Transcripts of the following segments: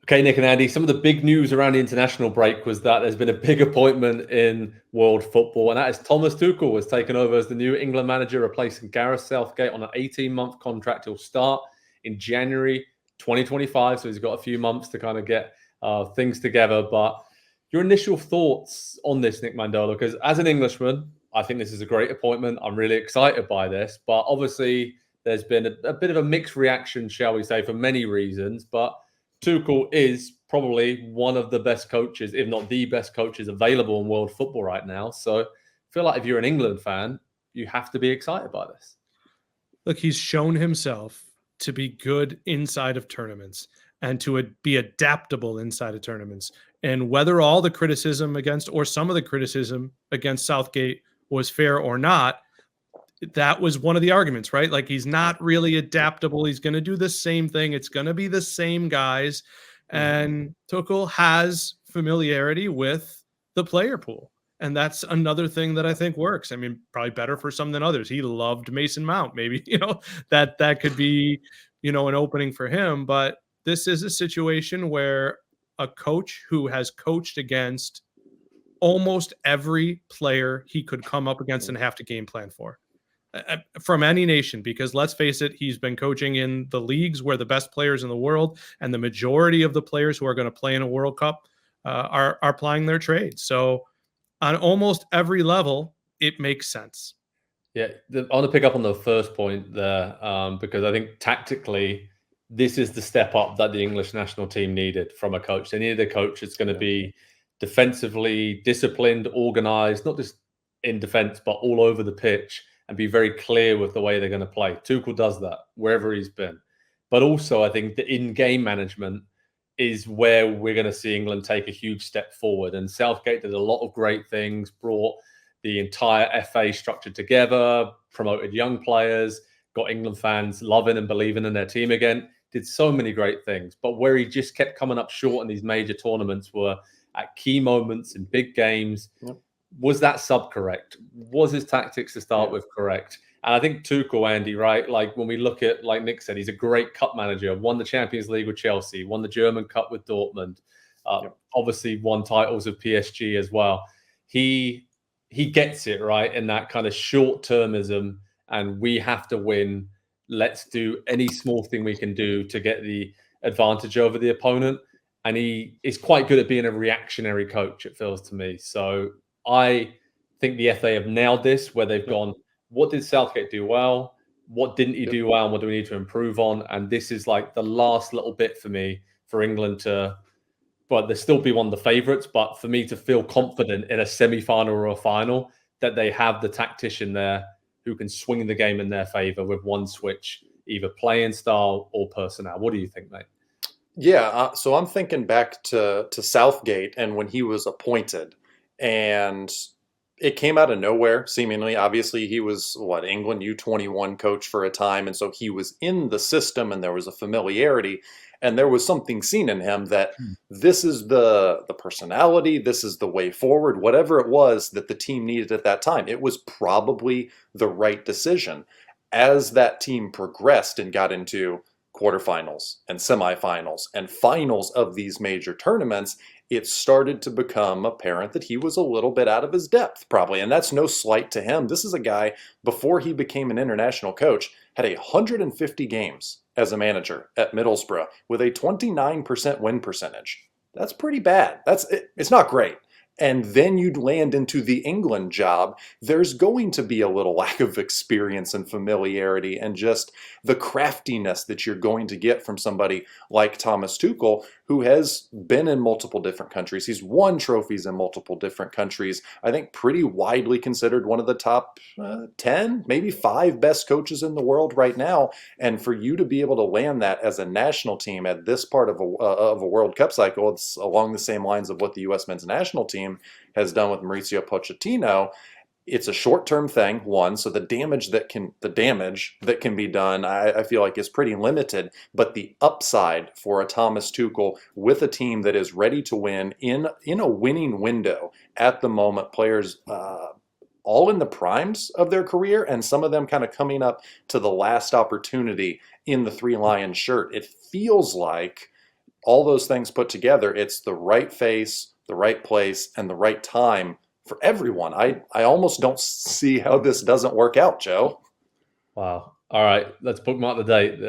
Okay, Nick and Andy, some of the big news around the international break was that there's been a big appointment in world football, and that is Thomas Tuchel has taken over as the new England manager, replacing Gareth Southgate on an 18-month contract. He'll start in January 2025, so he's got a few months to kind of get things together. But your initial thoughts on this, Nick Mendola, because as an Englishman, I think this is a great appointment. I'm really excited by this, but obviously there's been a bit of a mixed reaction, shall we say, for many reasons, but Tuchel is probably one of the best coaches, if not the best coaches available in world football right now. So I feel like if you're an England fan, you have to be excited by this. Look, he's shown himself to be good inside of tournaments and to be adaptable inside of tournaments. And whether all the criticism against or some of the criticism against Southgate was fair or not, that was one of the arguments, right? Like, he's not really adaptable. He's going to do the same thing. It's going to be the same guys. And Tuchel has familiarity with the player pool. And that's another thing that I think works. I mean, probably better for some than others. He loved Mason Mount. Maybe, that could be, an opening for him. But this is a situation where a coach who has coached against almost every player he could come up against and have to game plan for. From any nation, because let's face it, he's been coaching in the leagues where the best players in the world and the majority of the players who are going to play in a World Cup are plying their trade. So on almost every level, it makes sense. Yeah, I want to pick up on the first point there because I think tactically, this is the step up that the English national team needed from a coach. They needed a coach that's going to be defensively disciplined, organized, not just in defense, but all over the pitch, and be very clear with the way they're going to play. Tuchel does that wherever he's been. But also, I think the in-game management is where we're going to see England take a huge step forward. And Southgate did a lot of great things, brought the entire FA structure together, promoted young players, got England fans loving and believing in their team again, did so many great things. But where he just kept coming up short in these major tournaments were at key moments in big games. Yep. Was that sub correct? Was his tactics to start with correct? And I think Tuchel, Andy, right? Like when we look at, like Nick said, he's a great cup manager, won the Champions League with Chelsea, won the German Cup with Dortmund, obviously won titles with PSG as well. He gets it, right? In that kind of short-termism, and we have to win. Let's do any small thing we can do to get the advantage over the opponent. And he is quite good at being a reactionary coach, it feels to me. So I think the FA have nailed this, where they've gone, what did Southgate do well? What didn't he do well? And what do we need to improve on? And this is like the last little bit for me for England to, well, they'll still be one of the favourites, but for me to feel confident in a semi-final or a final that they have the tactician there who can swing the game in their favour with one switch, either playing style or personnel. What do you think, mate? Yeah, so I'm thinking back to Southgate and when he was appointed, and it came out of nowhere, seemingly. Obviously, he was, England U21 coach for a time, and so he was in the system, and there was a familiarity, and there was something seen in him that this is the personality, this is the way forward, whatever it was that the team needed at that time. It was probably the right decision. As that team progressed and got into quarterfinals and semifinals and finals of these major tournaments, it started to become apparent that he was a little bit out of his depth, probably. And that's no slight to him. This is a guy, before he became an international coach, had 150 games as a manager at Middlesbrough with a 29% win percentage. That's pretty bad. It's not great. And then you'd land into the England job, there's going to be a little lack of experience and familiarity and just the craftiness that you're going to get from somebody like Thomas Tuchel, who has been in multiple different countries. He's won trophies in multiple different countries. I think pretty widely considered one of the top 10, maybe 5 best coaches in the world right now. And for you to be able to land that as a national team at this part of a World Cup cycle, it's along the same lines of what the U.S. men's national team has done with Mauricio Pochettino. It's a short-term thing, one, so the damage that can be done, I feel like, is pretty limited. But the upside for a Thomas Tuchel with a team that is ready to win in a winning window at the moment, players all in the primes of their career, and some of them kind of coming up to the last opportunity in the Three Lions shirt. It feels like all those things put together, it's the right face, the right place, and the right time for everyone. I almost don't see how this doesn't work out, Joe. Wow. All right, let's bookmark the date.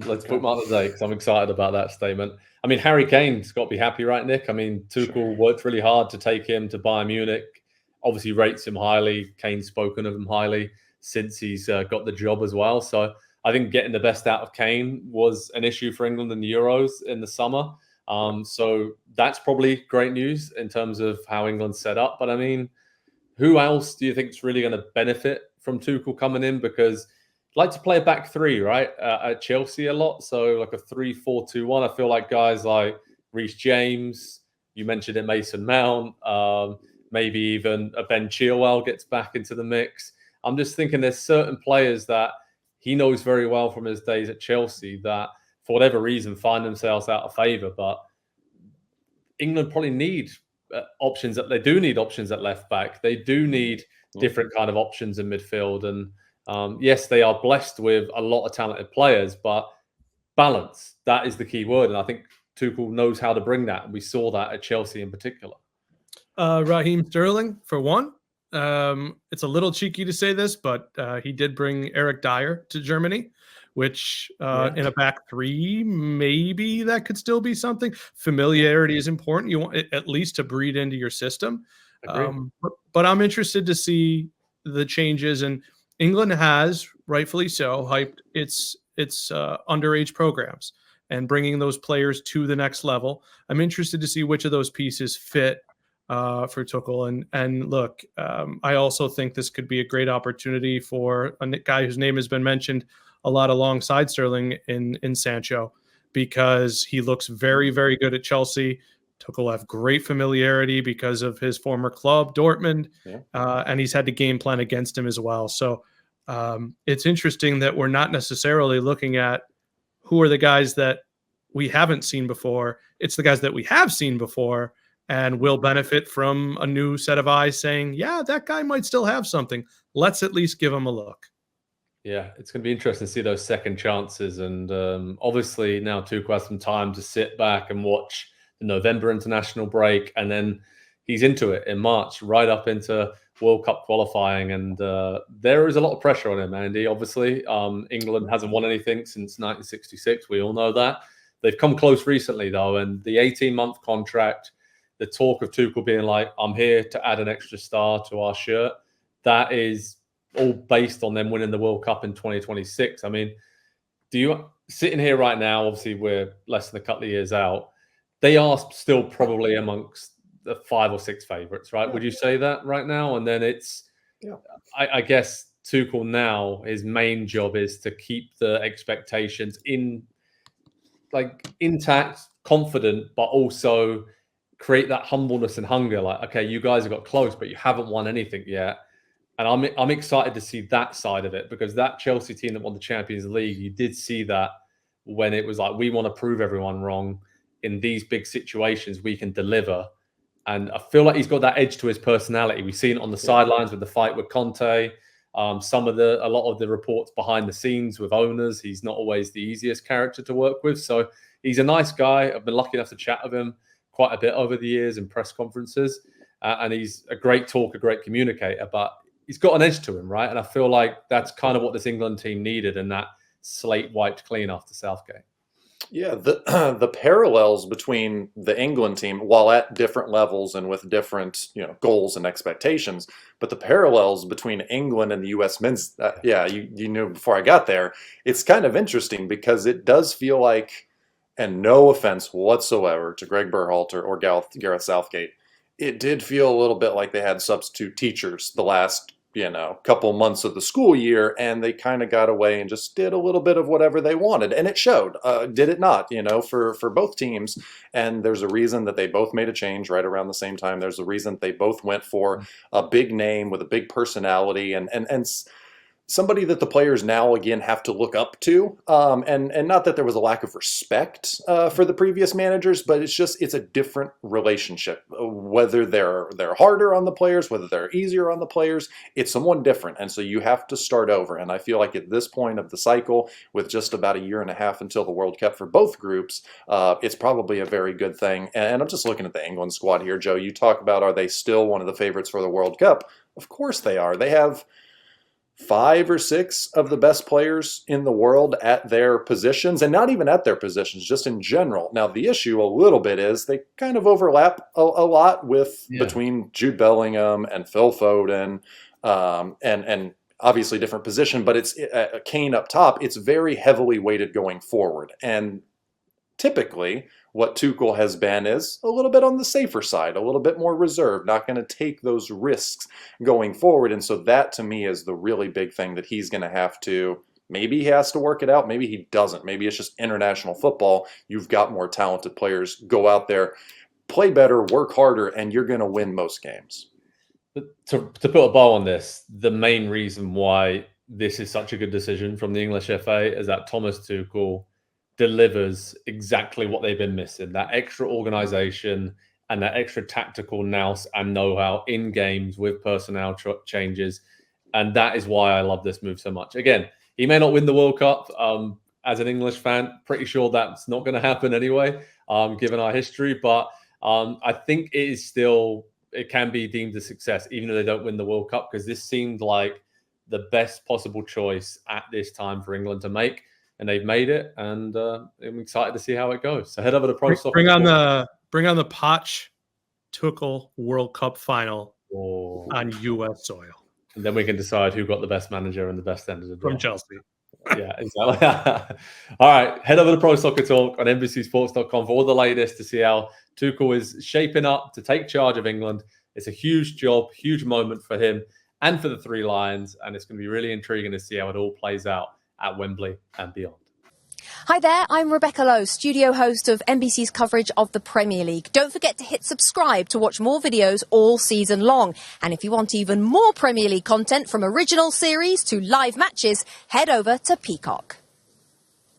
Let's bookmark the date because I'm excited about that statement. I mean, Harry Kane's got to be happy, right, Nick? I mean, Tuchel worked really hard to take him to Bayern Munich. Obviously, rates him highly. Kane's spoken of him highly since he's got the job as well. So I think getting the best out of Kane was an issue for England in the Euros in the summer. So that's probably great news in terms of how England's set up. But I mean, who else do you think is really going to benefit from Tuchel coming in? Because like to play a back three, right? At Chelsea a lot. So like a 3-4-2-1. I feel like guys like Reece James, you mentioned it, Mason Mount, maybe even a Ben Chilwell gets back into the mix. I'm just thinking there's certain players that he knows very well from his days at Chelsea that for whatever reason find themselves out of favour. But England probably need options. They do need options at left back. They do need different kind of options in midfield. And yes, they are blessed with a lot of talented players, but balance, that is the key word. And I think Tuchel knows how to bring that. We saw that at Chelsea in particular. Raheem Sterling, for one. It's a little cheeky to say this, but he did bring Eric Dyer to Germany, which in a back three, maybe that could still be something. Familiarity is important. You want at least to breed into your system. But I'm interested to see the changes. And England has, rightfully so, hyped its underage programs and bringing those players to the next level. I'm interested to see which of those pieces fit for Tuchel. And look, I also think this could be a great opportunity for a guy whose name has been mentioned a lot alongside Sterling in Sancho, because he looks very, very good at Chelsea. Tuchel have great familiarity because of his former club, Dortmund, and he's had to game plan against him as well. So it's interesting that we're not necessarily looking at who are the guys that we haven't seen before. It's the guys that we have seen before and will benefit from a new set of eyes saying, yeah, that guy might still have something. Let's at least give him a look. Yeah, it's going to be interesting to see those second chances. And obviously now Tuchel has some time to sit back and watch the November international break. And then he's into it in March, right up into World Cup qualifying. And there is a lot of pressure on him, Andy. Obviously, England hasn't won anything since 1966. We all know that. They've come close recently, though. And the 18-month contract, the talk of Tuchel being like, I'm here to add an extra star to our shirt, that is all based on them winning the World Cup in 2026. I mean, do you, sitting here right now, obviously we're less than a couple of years out, they are still probably amongst the 5 or 6 favourites, right? Would you say that right now? And then it's, I guess Tuchel now, his main job is to keep the expectations intact, confident, but also create that humbleness and hunger. Like, okay, you guys have got close, but you haven't won anything yet. And I'm excited to see that side of it, because that Chelsea team that won the Champions League, you did see that when it was like, we want to prove everyone wrong. In these big situations, we can deliver. And I feel like he's got that edge to his personality. We've seen it on the sidelines with the fight with Conte. A lot of the reports behind the scenes with owners, he's not always the easiest character to work with. So he's a nice guy. I've been lucky enough to chat with him quite a bit over the years in press conferences. And he's a great talker, great communicator, but he's got an edge to him, right? And I feel like that's kind of what this England team needed, and that slate wiped clean after Southgate. Yeah, the parallels between the England team, while at different levels and with different goals and expectations, but the parallels between England and the U.S. men's, you knew before I got there, it's kind of interesting because it does feel like, and no offense whatsoever to Greg Berhalter or Gareth Southgate, it did feel a little bit like they had substitute teachers the last couple months of the school year, and they kind of got away and just did a little bit of whatever they wanted, and it showed. Did it not? For both teams, and there's a reason that they both made a change right around the same time. There's a reason they both went for a big name with a big personality, and somebody that the players now again have to look up to, and not that there was a lack of respect for the previous managers, but it's a different relationship. Whether they're harder on the players, whether they're easier on the players, it's someone different, and so you have to start over. And I feel like at this point of the cycle, with just about a year and a half until the World Cup for both groups, it's probably a very good thing. And I'm just looking at the England squad here, Joe. You talk about, are they still one of the favorites for the World Cup? Of course they are. They have 5 or 6 of the best players in the world at their positions, and not even at their positions, just in general. Now, the issue a little bit is they kind of overlap a lot with between Jude Bellingham and Phil Foden, and obviously different position, but it's Kane up top. It's very heavily weighted going forward, and typically what Tuchel has been is a little bit on the safer side, a little bit more reserved, not going to take those risks going forward. And so that to me is the really big thing that he's going to have to, maybe he has to work it out, maybe he doesn't. Maybe it's just international football. You've got more talented players. Go out there, play better, work harder, and you're going to win most games. To put a bow on this, the main reason why this is such a good decision from the English FA is that Thomas Tuchel delivers exactly what they've been missing, that extra organization and that extra tactical nous and know-how in games with personnel changes. And that is why I love this move so much. Again, he may not win the World Cup. As an English fan, pretty sure that's not going to happen anyway, given our history. But I think it can be deemed a success, even though they don't win the World Cup, because this seemed like the best possible choice at this time for England to make. And they've made it, and I'm excited to see how it goes. So head over to Pro Soccer. Bring on the Poch Tuchel World Cup final on U.S. soil, and then we can decide who got the best manager and the best end of the from Chelsea. Yeah, exactly. All right, head over to Pro Soccer Talk on NBCSports.com for all the latest to see how Tuchel is shaping up to take charge of England. It's a huge job, huge moment for him and for the Three Lions, and it's going to be really intriguing to see how it all plays out at Wembley and beyond. Hi there, I'm Rebecca Lowe, studio host of NBC's coverage of the Premier League. Don't forget to hit subscribe to watch more videos all season long. And if you want even more Premier League content, from original series to live matches, head over to Peacock.